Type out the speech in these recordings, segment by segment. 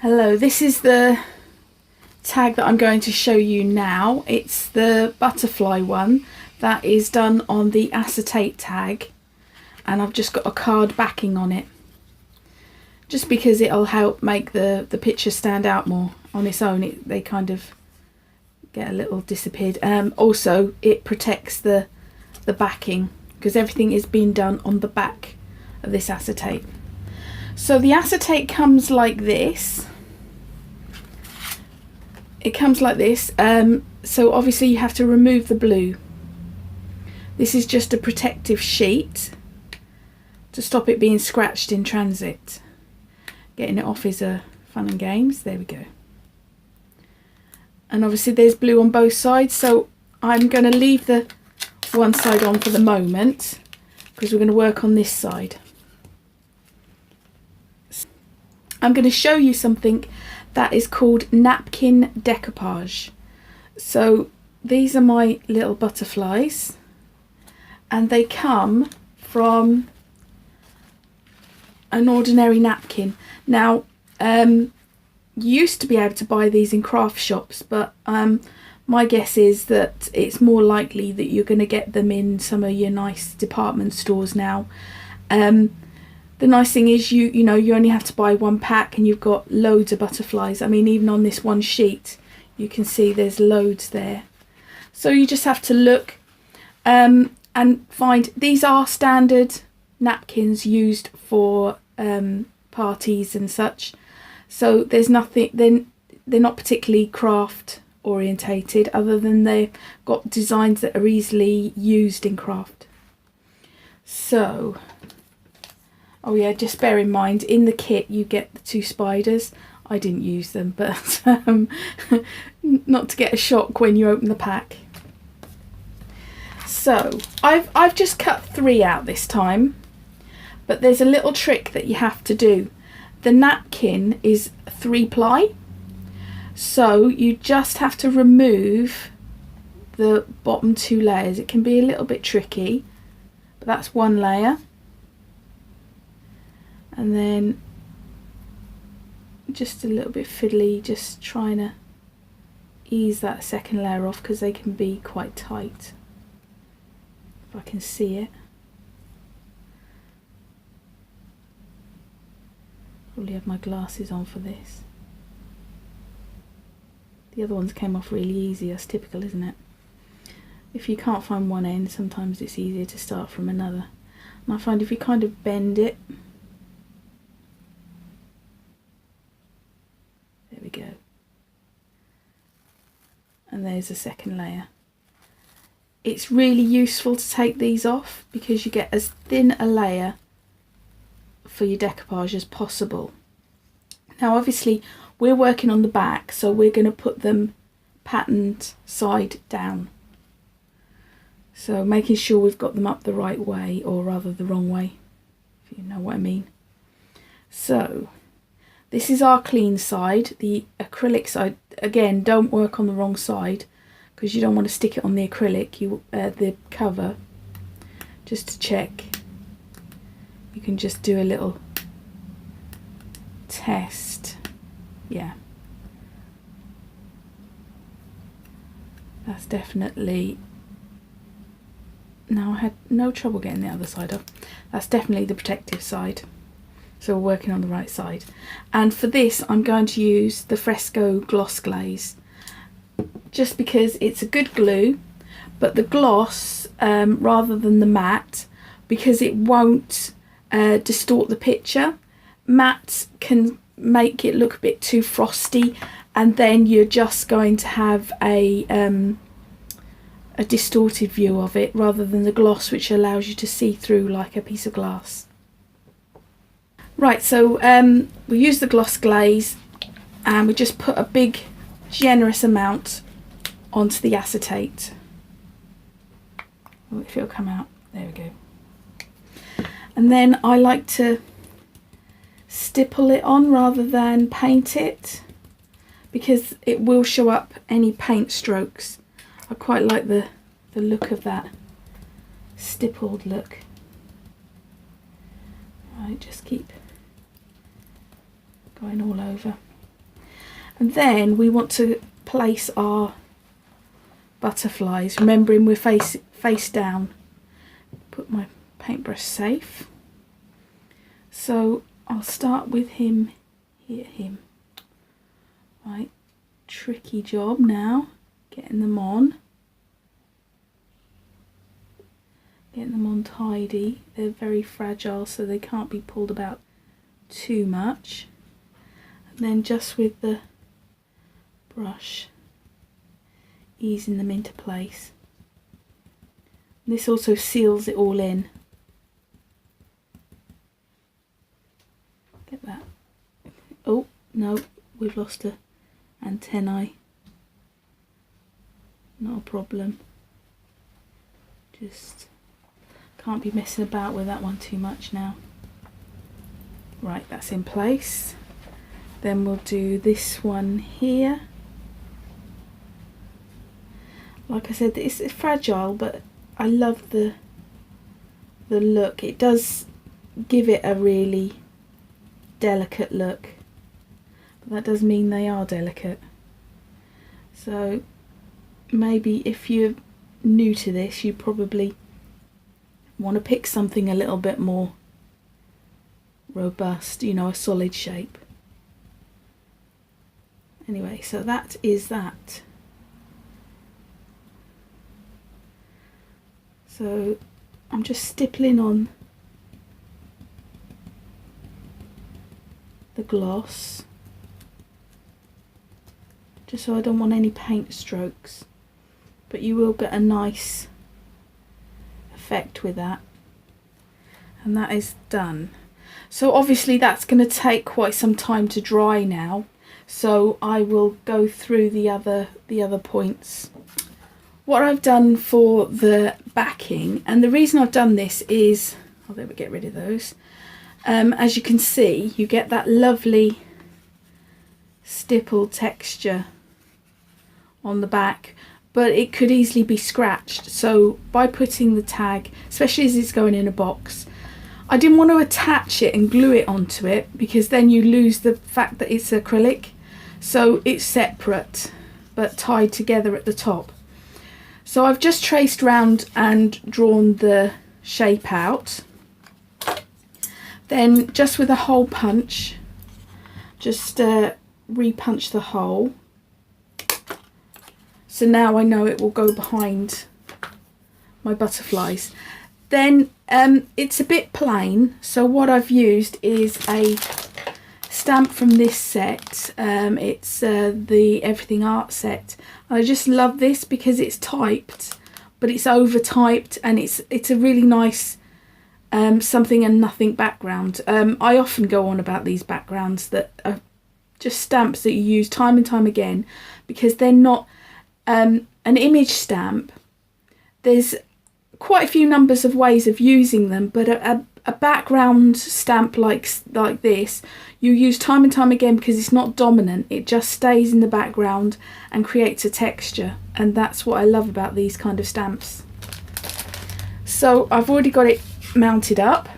Hello, this is the tag that I'm going to show you now. It's the butterfly one that is done on the acetate tag, and I've just got a card backing on it just because it'll help make the picture stand out more. On its own they kind of get a little disappeared. Also it protects the backing because everything is being done on the back of this acetate. So the acetate comes like this. It comes like this. So obviously you have to remove the blue. This is just a protective sheet to stop it being scratched in transit. Getting it off is a fun and games. There we go. And obviously there's blue on both sides, so I'm going to leave the one side on for the moment because we're going to work on this side. I'm going to show you something that is called napkin decoupage. So these are my little butterflies and they come from an ordinary napkin. Now you used to be able to buy these in craft shops, but my guess is that it's more likely that you're going to get them in some of your nice department stores now. The nice thing is you know you only have to buy one pack and you've got loads of butterflies. I mean, even on this one sheet you can see there's loads there. So you just have to look and find, these are standard napkins used for parties and such. So there's nothing, they're not particularly craft orientated, other than they've got designs that are easily used in craft. So, oh yeah, just bear in mind, in the kit you get the two spiders. I didn't use them, but not to get a shock when you open the pack. So I've just cut 3 out this time, but there's a little trick that you have to do. The napkin is 3-ply, so you just have to remove the bottom 2 layers. It can be a little bit tricky, but that's 1 layer. And then just a little bit fiddly, just trying to ease that second layer off because they can be quite tight. If I can see it. Probably have my glasses on for this. The other ones came off really easy. That's typical, isn't it? If you can't find one end, sometimes it's easier to start from another. And I find if you kind of bend it, there we go. And there's a second layer. It's really useful to take these off because you get as thin a layer for your decoupage as possible. Now obviously we're working on the back, so we're going to put them patterned side down. So making sure we've got them up the right way, or rather the wrong way, if you know what I mean. So this is our clean side. The acrylic side, again, don't work on the wrong side because you don't want to stick it on the acrylic, the cover. Just to check, you can just do a little test. Yeah, that's definitely, now I had no trouble getting the other side off. That's definitely the protective side, so we're working on the right side. And for this I'm going to use the Fresco gloss glaze, just because it's a good glue, but the gloss rather than the matte, because it won't distort the picture. Matte can make it look a bit too frosty, and then you're just going to have a distorted view of it, rather than the gloss, which allows you to see through like a piece of glass. Right, so we use the gloss glaze and we just put a big generous amount onto the acetate. Oh, if it'll come out, there we go. And then I like to stipple it on rather than paint it, because it will show up any paint strokes. I quite like the look of that stippled look. Right, just keep going all over. And then we want to place our butterflies, remembering we're face down. Put my paintbrush safe. So I'll start with him here, right, tricky job now, getting them on tidy. They're very fragile, so they can't be pulled about too much. And then just with the brush, easing them into place. This also seals it all in. Get that. Oh no, we've lost a antennae. Not a problem. Just can't be messing about with that one too much now. Right, that's in place. Then we'll do this one here. Like I said, it's fragile, but I love the look. It does give it a really delicate look, but that does mean they are delicate. So maybe if you're new to this, you probably want to pick something a little bit more robust, you know, a solid shape. Anyway, so that is that. So I'm just stippling on the gloss, just so I don't want any paint strokes, but you will get a nice effect with that. And that is done. So obviously that's going to take quite some time to dry now, so I will go through the other points. What I've done for the backing, and the reason I've done this is, oh, there we get rid of those. As you can see, you get that lovely stipple texture on the back, but it could easily be scratched. So by putting the tag, especially as it's going in a box, I didn't want to attach it and glue it onto it, because then you lose the fact that it's acrylic. So it's separate but tied together at the top. So I've just traced round and drawn the shape out. Then just with a hole punch, just re-punch the hole. So now I know it will go behind my butterflies. Then it's a bit plain, so what I've used is a stamp from this set. It's the Everything Art set. I just love this because it's typed, but it's over typed, and it's a really nice something and nothing background. I often go on about these backgrounds that are just stamps that you use time and time again, because they're not an image stamp. There's quite a few numbers of ways of using them, but a background stamp like this, you use time and time again because it's not dominant. It just stays in the background and creates a texture, and that's what I love about these kind of stamps. So I've already got it mounted up,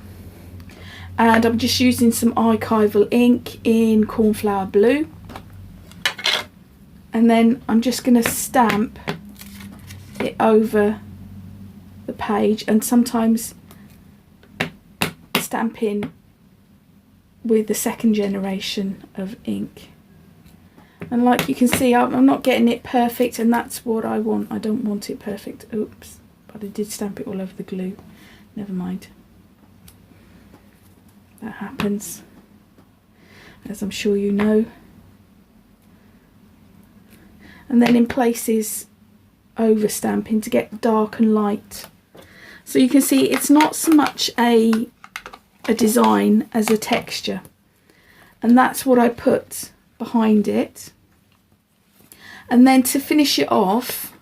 and I'm just using some archival ink in cornflower blue, and then I'm just going to stamp it over the page, and sometimes stamp in with the second generation of ink. And like you can see, I'm not getting it perfect, and that's what I want. I don't want it perfect. Oops, but I did stamp it all over the glue. Never mind. That happens, as I'm sure you know. And then in places, over stamping to get dark and light. So you can see it's not so much a design as a texture, and that's what I put behind it. And then to finish it off,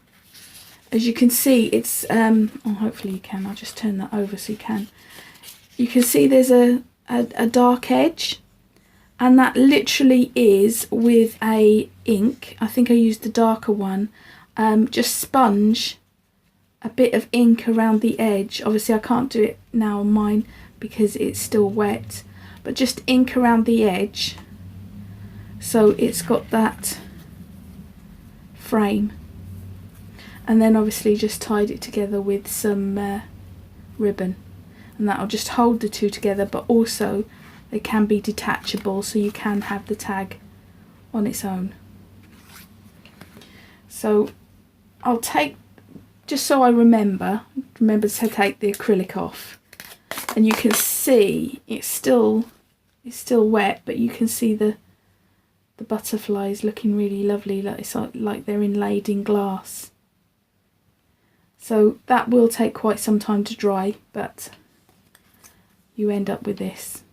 as you can see, it's oh, hopefully you can, I'll just turn that over so you can see there's a dark edge, and that literally is with a ink. I think I used the darker one. Just sponge a bit of ink around the edge. Obviously I can't do it now on mine because it's still wet, but just ink around the edge so it's got that frame. And then obviously just tied it together with some ribbon, and that'll just hold the two together, but also they can be detachable, so you can have the tag on its own. So I'll take, just so I remember to take the acrylic off, and you can see it's still wet, but you can see the butterflies looking really lovely, like it's like they're inlaid in glass. So that will take quite some time to dry, but you end up with this.